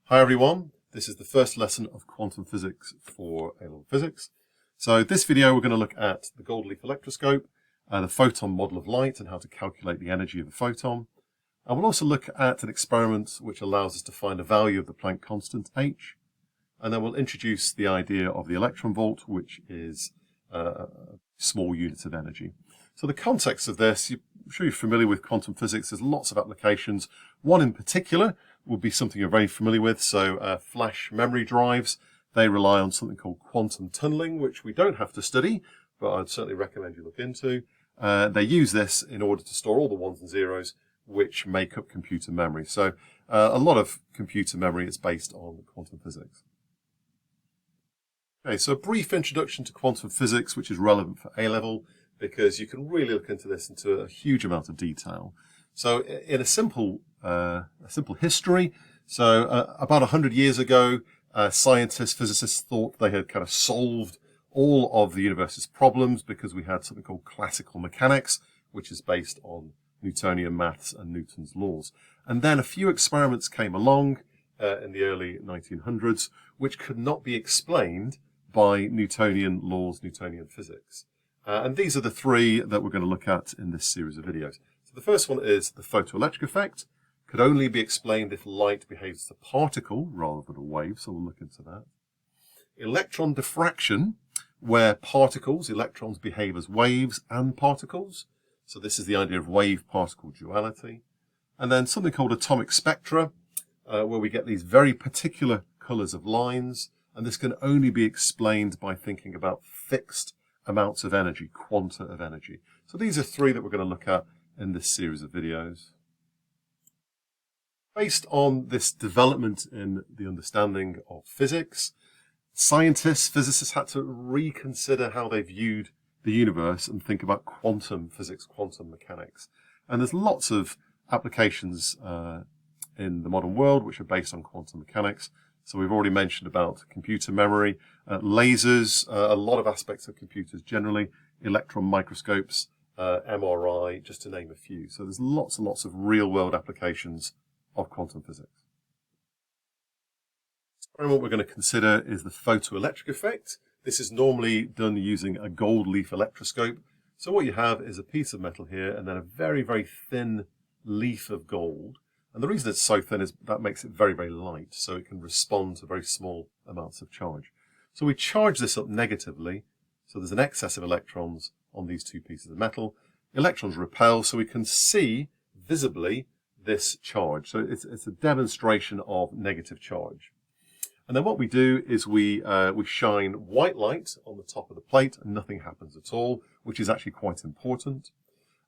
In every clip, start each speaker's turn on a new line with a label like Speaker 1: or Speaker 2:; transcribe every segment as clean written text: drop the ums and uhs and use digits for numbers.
Speaker 1: Hi everyone, this is the first lesson of quantum physics for A-level physics. So this video we're going to look at the gold leaf electroscope, the photon model of light and how to calculate the energy of a photon. And we'll also look at an experiment which allows us to find a value of the Planck constant h. And then we'll introduce the idea of the electronvolt, which is a small unit of energy. So the context of this, I'm sure you're familiar with quantum physics. There's lots of applications. One in particular would be something you're very familiar with. So flash memory drives, they rely on something called quantum tunneling, which we don't have to study, but I'd certainly recommend you look into. They use this in order to store all the ones and zeros which make up computer memory. So a lot of computer memory is based on quantum physics. Okay, so a brief introduction to quantum physics, which is relevant for A-level, because you can really look into this into a huge amount of detail. So in a simple history, so about 100 years ago, scientists, physicists thought they had kind of solved all of the universe's problems because we had something called classical mechanics, which is based on Newtonian maths and Newton's laws. And then a few experiments came along in the early 1900s, which could not be explained by Newtonian laws, Newtonian physics. And these are the three that we're going to look at in this series of videos. So the first one is the photoelectric effect. Could only be explained if light behaves as a particle rather than a wave, so we'll look into that. Electron diffraction, where particles, electrons, behave as waves and particles. So this is the idea of wave-particle duality. And then something called atomic spectra, where we get these very particular colours of lines, and this can only be explained by thinking about fixed amounts of energy, quanta of energy. So these are three that we're going to look at in this series of videos. Based on this development in the understanding of physics, scientists, physicists had to reconsider how they viewed the universe and think about quantum physics, quantum mechanics. And there's lots of applications in the modern world which are based on quantum mechanics. So we've already mentioned about computer memory, lasers, a lot of aspects of computers generally, electron microscopes, MRI, just to name a few. So there's lots and lots of real-world applications of quantum physics. The experiment we're going to consider is the photoelectric effect. This is normally done using a gold leaf electroscope. So what you have is a piece of metal here and then a very, very thin leaf of gold. And the reason it's so thin is that makes it very, very light, so it can respond to very small amounts of charge. So we charge this up negatively, so there's an excess of electrons on these two pieces of metal. Electrons repel, so we can see visibly this charge. So it's a demonstration of negative charge. And then what we do is we shine white light on the top of the plate and nothing happens at all, which is actually quite important.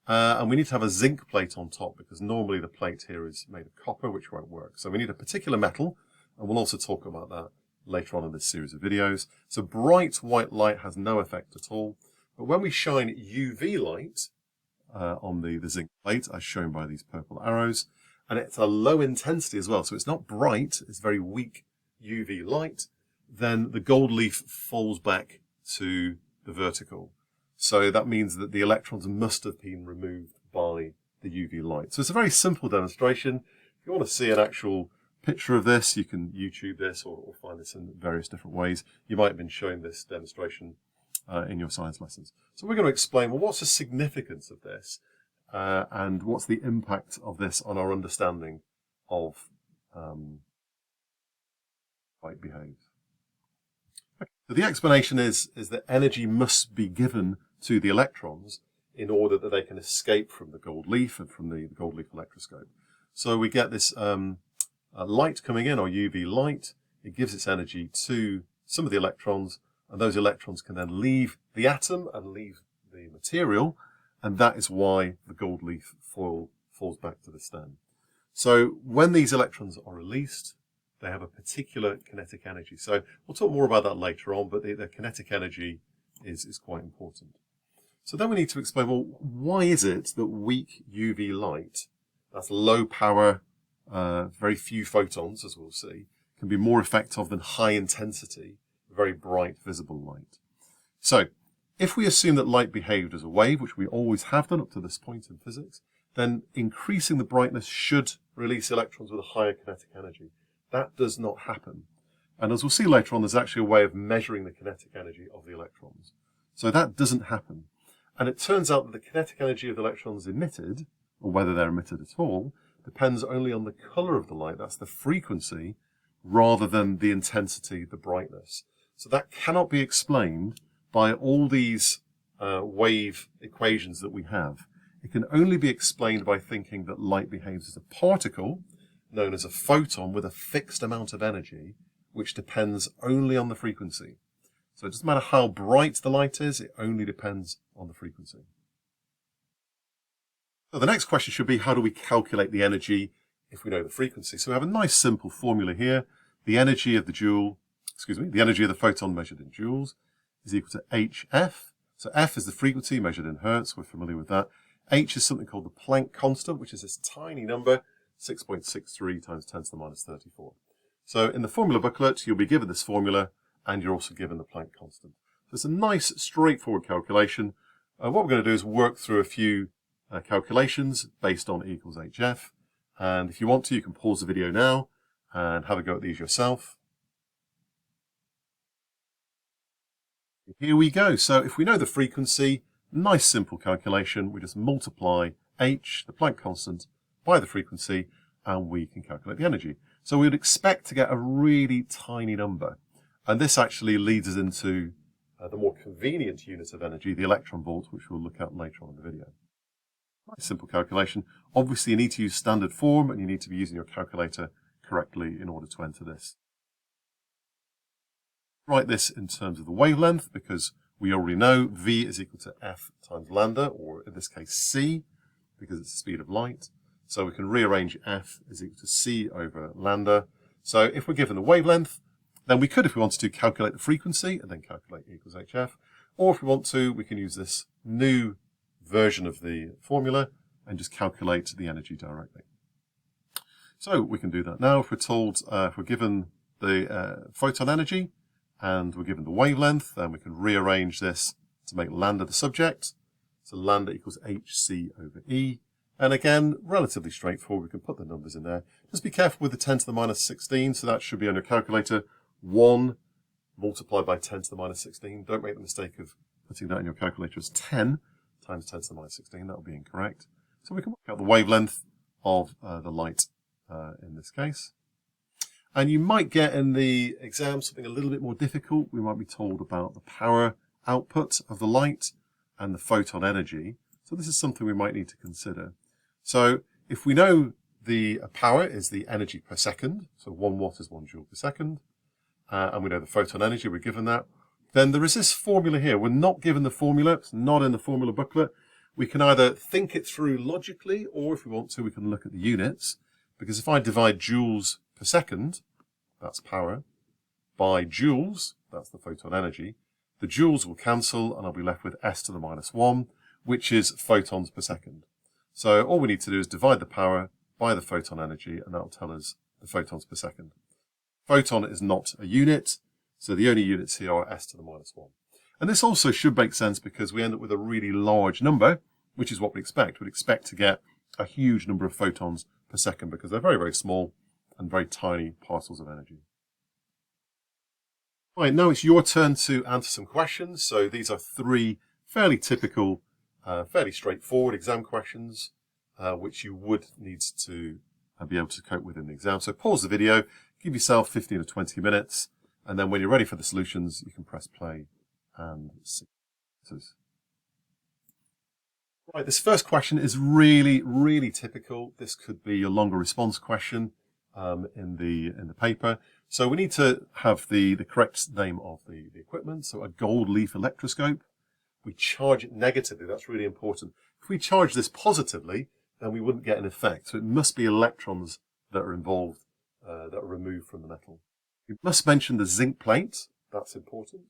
Speaker 1: And we need to have a zinc plate on top because normally the plate here is made of copper, which won't work. So we need a particular metal, and we'll also talk about that later on in this series of videos. So bright white light has no effect at all. But when we shine UV light on the zinc plate, as shown by these purple arrows, and it's a low intensity as well, so it's not bright, it's very weak UV light, then the gold leaf falls back to the vertical. So that means that the electrons must have been removed by the UV light. So it's a very simple demonstration. If you want to see an actual picture of this, you can YouTube this or find this in various different ways. You might have been showing this demonstration in your science lessons. So we're going to explain, well, what's the significance of this and what's the impact of this on our understanding of light behaves. Okay. So the explanation is that energy must be given to the electrons in order that they can escape from the gold leaf and from the gold leaf electroscope. So we get this light coming in, or UV light. It gives its energy to some of the electrons, and those electrons can then leave the atom and leave the material, and that is why the gold leaf falls back to the stem. So when these electrons are released, they have a particular kinetic energy. So we'll talk more about that later on, but the kinetic energy is quite important. So then we need to explain, well, why is it that weak UV light, that's low power, very few photons, as we'll see, can be more effective than high intensity, very bright visible light? So if we assume that light behaved as a wave, which we always have done up to this point in physics, then increasing the brightness should release electrons with a higher kinetic energy. That does not happen. And as we'll see later on, there's actually a way of measuring the kinetic energy of the electrons. So that doesn't happen. And it turns out that the kinetic energy of the electrons emitted, or whether they're emitted at all, depends only on the color of the light. That's the frequency, rather than the intensity, the brightness. So that cannot be explained by all these wave equations that we have. It can only be explained by thinking that light behaves as a particle, known as a photon, with a fixed amount of energy, which depends only on the frequency. So it doesn't matter how bright the light is, it only depends on the frequency. So the next question should be, how do we calculate the energy if we know the frequency? So we have a nice simple formula here. The energy of the energy of the photon measured in joules is equal to hf. So f is the frequency measured in hertz, we're familiar with that. H is something called the Planck constant, which is this tiny number, 6.63 times 10 to the minus 34. So in the formula booklet, you'll be given this formula, and you're also given the Planck constant. So it's a nice, straightforward calculation. What we're going to do is work through a few calculations based on E equals hf. And if you want to, you can pause the video now and have a go at these yourself. Here we go. So if we know the frequency, nice simple calculation, we just multiply h, the Planck constant, by the frequency, and we can calculate the energy. So we would expect to get a really tiny number. And this actually leads us into the more convenient unit of energy, the electronvolt, which we'll look at later on in the video. Nice simple calculation. Obviously, you need to use standard form, and you need to be using your calculator correctly in order to enter this. Write this in terms of the wavelength, because we already know V is equal to F times lambda, or in this case C, because it's the speed of light. So we can rearrange F is equal to C over lambda. So if we're given the wavelength, then we could, if we wanted to, calculate the frequency and then calculate E equals hf. Or if we want to, we can use this new version of the formula and just calculate the energy directly. So we can do that now. If we're told, if we're given the photon energy and we're given the wavelength, then we can rearrange this to make lambda the subject. So lambda equals hc over E. And again, relatively straightforward. We can put the numbers in there. Just be careful with the 10 to the minus 16. So that should be on your calculator. 1 multiplied by 10 to the minus 16. Don't make the mistake of putting that in your calculator as 10 times 10 to the minus 16. That will be incorrect. So we can work out the wavelength of the light in this case. And you might get in the exam something a little bit more difficult. We might be told about the power output of the light and the photon energy. So this is something we might need to consider. So if we know the power is the energy per second, so 1 watt is 1 joule per second, and we know the photon energy, we're given that, then there is this formula here. We're not given the formula, it's not in the formula booklet. We can either think it through logically, or if we want to, we can look at the units. Because if I divide joules per second, that's power, by joules, that's the photon energy, the joules will cancel and I'll be left with s to the minus 1, which is photons per second. So all we need to do is divide the power by the photon energy, and that'll tell us the photons per second. Photon is not a unit, so the only units here are s to the minus 1. And this also should make sense because we end up with a really large number, which is what we expect. We'd expect to get a huge number of photons per second because they're very, very small and very tiny parcels of energy. Right, now it's your turn to answer some questions. So these are 3 fairly typical, fairly straightforward exam questions, which you would need to be able to cope with in the exam. So pause the video, give yourself 15 or 20 minutes, and then when you're ready for the solutions, you can press play and see. Right, this first question is really, really typical. This could be a longer response question in the paper. So we need to have the correct name of the equipment. So a gold leaf electroscope. We charge it negatively. That's really important. If we charge this positively, then we wouldn't get an effect. So it must be electrons that are involved, that are removed from the metal. We must mention the zinc plate. That's important.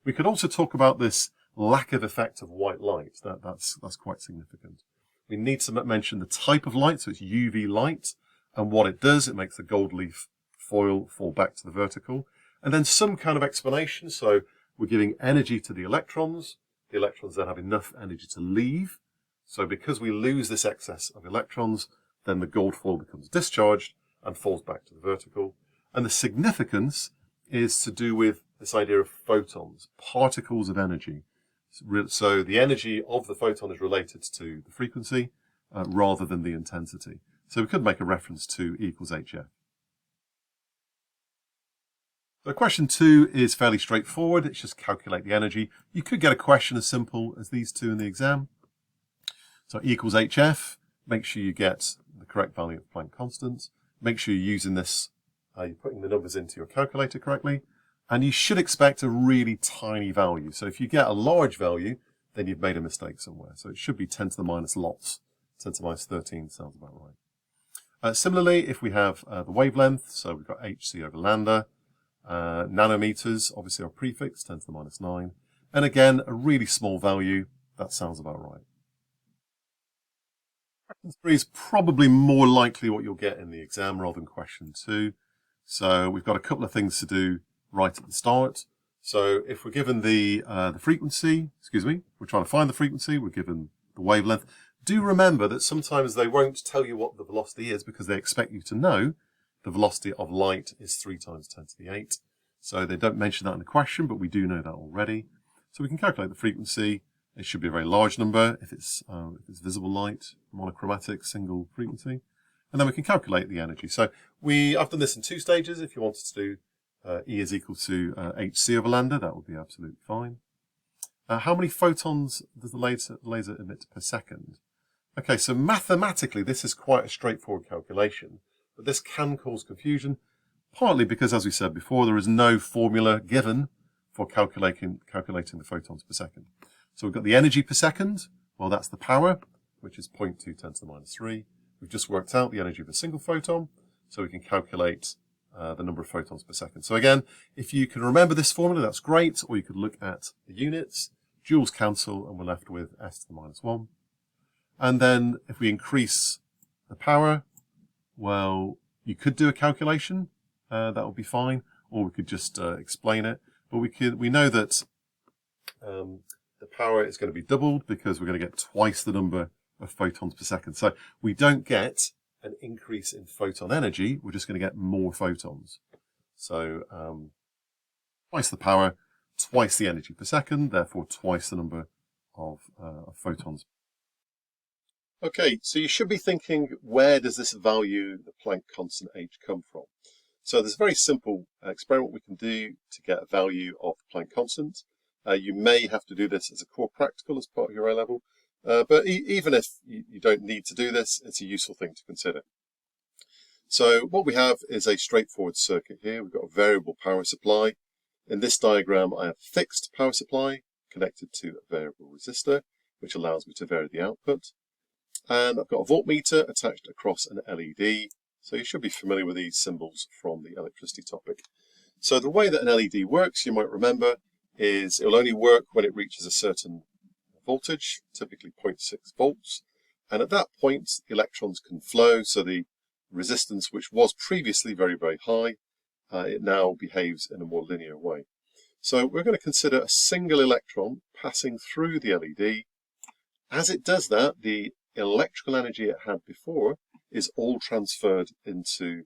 Speaker 1: We could also talk about this lack of effect of white light. That's quite significant. We need to mention the type of light. So it's UV light. And what it does, it makes the gold leaf foil fall back to the vertical. And then some kind of explanation. So we're giving energy to the electrons. The electrons then have enough energy to leave. So because we lose this excess of electrons, then the gold foil becomes discharged and falls back to the vertical. And the significance is to do with this idea of photons, particles of energy. So the energy of the photon is related to the frequency rather than the intensity. So we could make a reference to E equals hf. So question 2 is fairly straightforward. It's just calculate the energy. You could get a question as simple as these two in the exam. So E equals hf. Make sure you get the correct value of Planck constant. Make sure you're using this, you're putting the numbers into your calculator correctly. And you should expect a really tiny value. So if you get a large value, then you've made a mistake somewhere. So it should be 10 to the minus lots. 10 to the minus 13 sounds about right. Similarly, if we have the wavelength, so we've got hc over lambda, nanometers, obviously our prefix, 10 to the minus 9. And again, a really small value, that sounds about right. Question 3 is probably more likely what you'll get in the exam rather than question 2. So we've got a couple of things to do right at the start. So if we're given the frequency, we're trying to find the frequency, we're given the wavelength. Do remember that sometimes they won't tell you what the velocity is because they expect you to know the velocity of light is 3 times 10 to the 8. So they don't mention that in the question, but we do know that already. So we can calculate the frequency. It should be a very large number if it's visible light, monochromatic, single frequency. And then we can calculate the energy. So I've done this in 2 stages. If you wanted to do E is equal to hc over lambda, that would be absolutely fine. How many photons does the laser emit per second? Okay, so mathematically this is quite a straightforward calculation, but this can cause confusion, partly because, as we said before, there is no formula given for calculating the photons per second. So we've got the energy per second. Well, that's the power, which is 0.2 10 to the minus 3. We've just worked out the energy of a single photon, so we can calculate the number of photons per second. So again, if you can remember this formula, that's great, or you could look at the units, joules cancel, and we're left with s to the minus 1. And then if we increase the power, well, you could do a calculation, that would be fine, or we could just explain it. But we know that the power is going to be doubled because we're going to get twice the number of photons per second. So we don't get an increase in photon energy, we're just going to get more photons. So twice the power, twice the energy per second, therefore twice the number of photons. Okay, so you should be thinking, where does this value, the Planck constant h, come from? So there's a very simple experiment we can do to get a value of the Planck constant. You may have to do this as a core practical as part of your A-level, but even if you don't need to do this, it's a useful thing to consider. So what we have is a straightforward circuit here. We've got a variable power supply. In this diagram, I have a fixed power supply connected to a variable resistor, which allows me to vary the output. And I've got a voltmeter attached across an LED. So you should be familiar with these symbols from the electricity topic. So the way that an LED works, you might remember, is it will only work when it reaches a certain voltage, typically 0.6 volts. And at that point, electrons can flow. So the resistance, which was previously very, very high, it now behaves in a more linear way. So we're going to consider a single electron passing through the LED. As it does that, the electrical energy it had before is all transferred into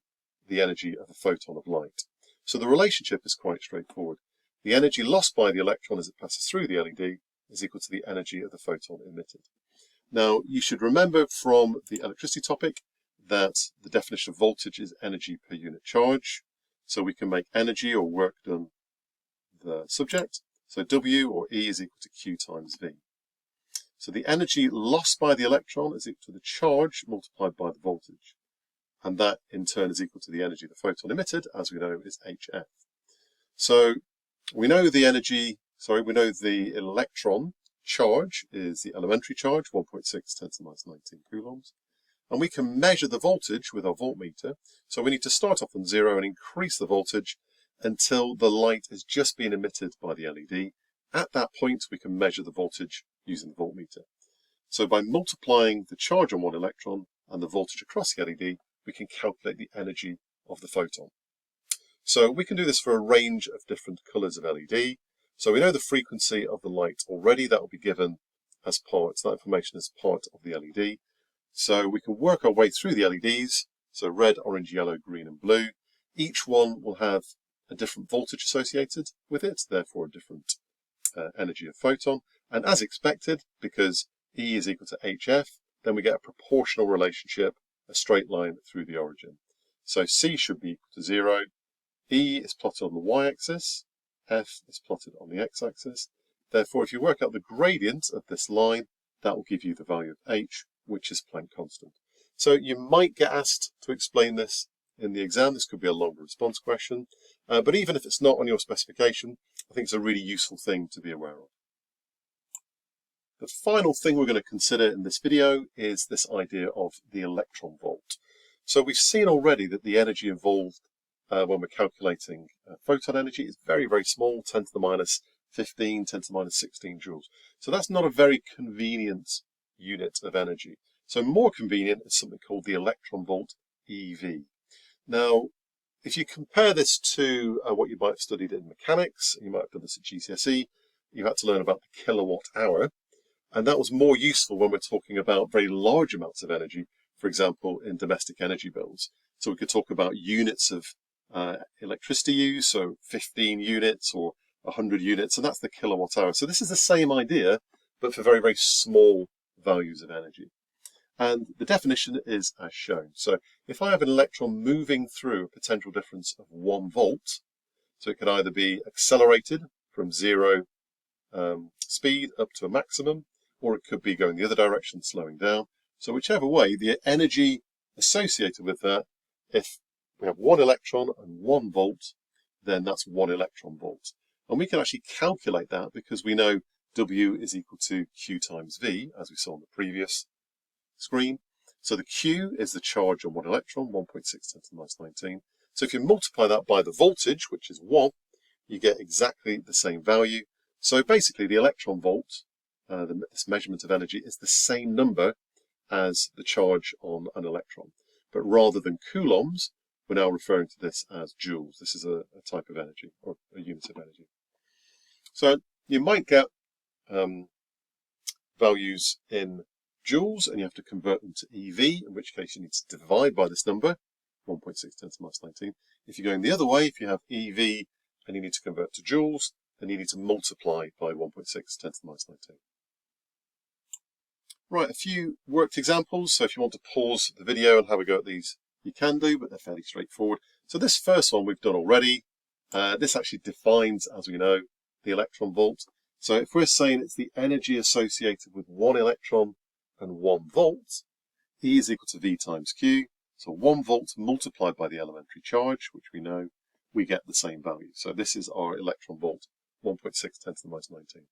Speaker 1: the energy of a photon of light. So the relationship is quite straightforward. The energy lost by the electron as it passes through the LED is equal to the energy of the photon emitted. Now, you should remember from the electricity topic that the definition of voltage is energy per unit charge. So we can make energy or work done the subject. So W or E is equal to Q times V. So the energy lost by the electron is equal to the charge multiplied by the voltage. And that in turn is equal to the energy of the photon emitted, as we know is HF. So we know the electron charge is the elementary charge, 1.6 10 to the minus 19 coulombs. And we can measure the voltage with our voltmeter. So we need to start off on 0 and increase the voltage until the light is just being emitted by the LED. At that point, we can measure the voltage using the voltmeter. So by multiplying the charge on one electron and the voltage across the LED, we can calculate the energy of the photon. So we can do this for a range of different colors of LED. So we know the frequency of the light already. That will be given as part, that information is part of the LED. So we can work our way through the LEDs. So red, orange, yellow, green, and blue. Each one will have a different voltage associated with it, therefore a different energy of photon. And as expected, because E is equal to HF, then we get a proportional relationship, a straight line through the origin. So C should be equal to 0. E is plotted on the y-axis, F is plotted on the x-axis. Therefore, if you work out the gradient of this line, that will give you the value of H, which is Planck constant. So you might get asked to explain this in the exam. This could be a longer response question. But even if it's not on your specification, I think it's a really useful thing to be aware of. The final thing we're going to consider in this video is this idea of the electron volt. So we've seen already that the energy involved when we're calculating photon energy is very, very small, 10 to the minus 15, 10 to the minus 16 joules. So that's not a very convenient unit of energy. So more convenient is something called the electron volt EV. Now, if you compare this to what you might have studied in mechanics, you might have done this at GCSE, you had to learn about the kilowatt hour. And that was more useful when we're talking about very large amounts of energy, for example, in domestic energy bills. So we could talk about units of electricity use, so 15 units or 100 units, and that's the kilowatt hour. So this is the same idea, but for very, very small values of energy. And the definition is as shown. So if I have an electron moving through a potential difference of 1 volt, so it could either be accelerated from 0 speed up to a maximum, or it could be going the other direction, slowing down. So whichever way, the energy associated with that, if we have 1 electron and 1 volt, then that's 1 electron volt. And we can actually calculate that because we know W is equal to Q times V, as we saw on the previous screen. So the Q is the charge on 1 electron, 1.6 10 to the minus 19. So if you multiply that by the voltage, which is 1, you get exactly the same value. So basically the electron volt, this measurement of energy, is the same number as the charge on an electron. But rather than coulombs, we're now referring to this as joules. This is a type of energy, or a unit of energy. So you might get values in joules, and you have to convert them to EV, in which case you need to divide by this number, 1.6 10 to the minus 19. If you're going the other way, if you have EV and you need to convert to joules, then you need to multiply by 1.6 10 to the minus 19. Right, a few worked examples. So if you want to pause the video and have a go at these, you can do, but they're fairly straightforward. So this first one we've done already. This actually defines, as we know, the electron volt. So if we're saying it's the energy associated with 1 electron and 1 volt, E is equal to V times Q. So 1 volt multiplied by the elementary charge, which we know, we get the same value. So this is our electron volt, 1.6 10 to the minus 19.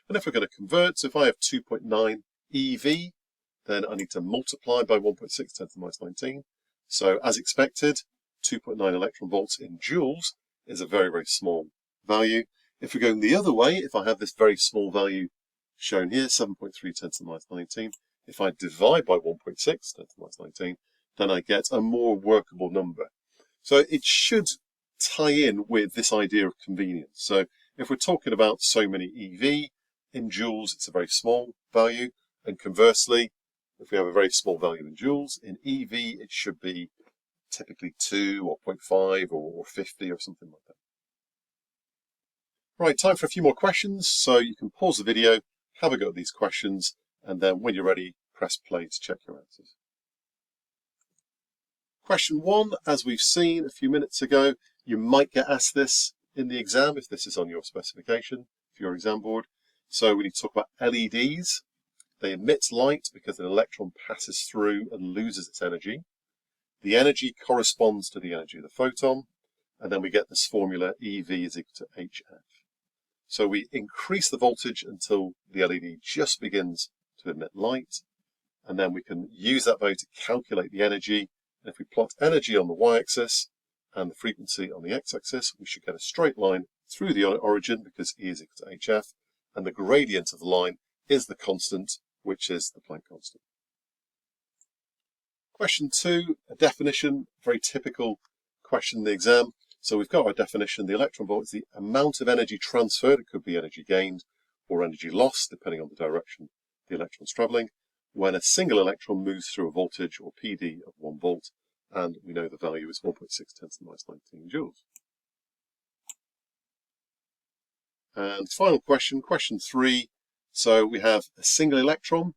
Speaker 1: And if we're going to convert, so if I have 2.9 EV, then I need to multiply by 1.6 10 to the minus 19. So as expected, 2.9 electron volts in joules is a very, very small value. If we're going the other way, if I have this very small value shown here, 7.3 10 to the minus 19, if I divide by 1.6 10 to the minus 19, then I get a more workable number. So it should tie in with this idea of convenience. So if we're talking about so many EV, in joules it's a very small value, and conversely, if we have a very small value in joules, in EV it should be typically 2 or 0.5 or 50 or something like that. Right, time for a few more questions. So you can pause the video, have a go at these questions, and then when you're ready, press play to check your answers. Question 1, as we've seen a few minutes ago, you might get asked this in the exam if this is on your specification for your exam board. So we need to talk about LEDs. They emit light because an electron passes through and loses its energy. The energy corresponds to the energy of the photon, and then we get this formula EV is equal to HF. So we increase the voltage until the LED just begins to emit light, and then we can use that value to calculate the energy. And if we plot energy on the y-axis and the frequency on the x-axis, we should get a straight line through the origin because E is equal to HF, and the gradient of the line is the constant, which is the Planck constant. Question 2, a definition, very typical question in the exam. So we've got our definition. The electron volt is the amount of energy transferred. It could be energy gained or energy lost, depending on the direction the electron's traveling, when a single electron moves through a voltage or PD of 1 volt and we know the value is 1.6 × 10⁻19 joules. And final question, question 3. So we have a single electron.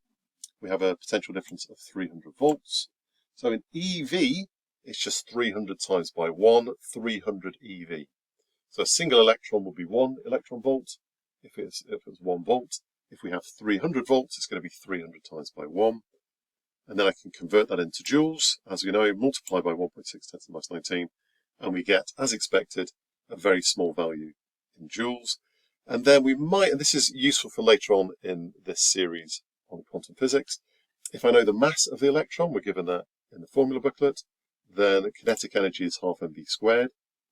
Speaker 1: We have a potential difference of 300 volts. So in EV, it's just 300 times by 1, 300 EV. So a single electron will be 1 electron volt if it's 1 volt. If we have 300 volts, it's going to be 300 times by 1. And then I can convert that into joules, as we know, multiply by 1.6 × 10⁻19, and we get, as expected, a very small value in joules. And then we might, and this is useful for later on in this series on quantum physics, if I know the mass of the electron, we're given that in the formula booklet, then kinetic energy is half mv².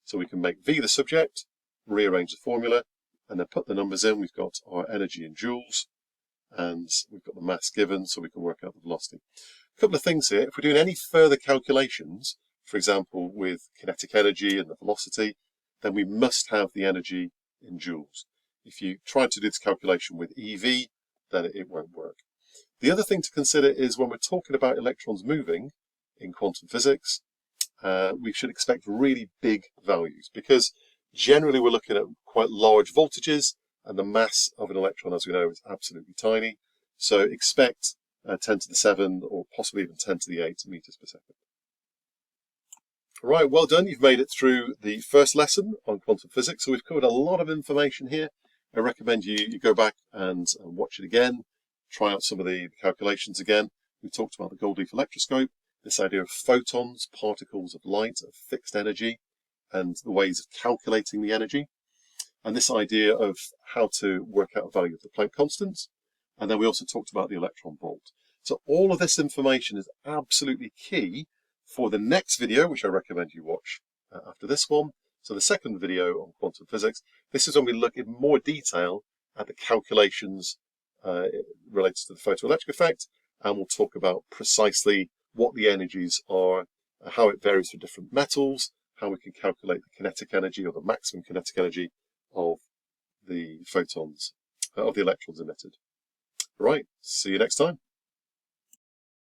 Speaker 1: So we can make V the subject, rearrange the formula, and then put the numbers in. We've got our energy in joules, and we've got the mass given, so we can work out the velocity. A couple of things here. If we're doing any further calculations, for example, with kinetic energy and the velocity, then we must have the energy in joules. If you try to do this calculation with EV, then it won't work. The other thing to consider is when we're talking about electrons moving in quantum physics, we should expect really big values, because generally we're looking at quite large voltages, and the mass of an electron, as we know, is absolutely tiny. So expect 10 to the 7 or possibly even 10 to the 8 meters per second. All right, well done. You've made it through the first lesson on quantum physics. So we've covered a lot of information here. I recommend you go back and watch it again, try out some of the calculations again. We talked about the gold leaf electroscope, this idea of photons, particles of light of fixed energy, and the ways of calculating the energy, and this idea of how to work out the value of the Planck constant. And then we also talked about the electron volt. So all of this information is absolutely key for the next video, which I recommend you watch after this one. So the second video on quantum physics, this is when we look in more detail at the calculations related to the photoelectric effect, and we'll talk about precisely what the energies are, how it varies for different metals, how we can calculate the kinetic energy or the maximum kinetic energy of the photons, of the electrons emitted. Right, see you next time.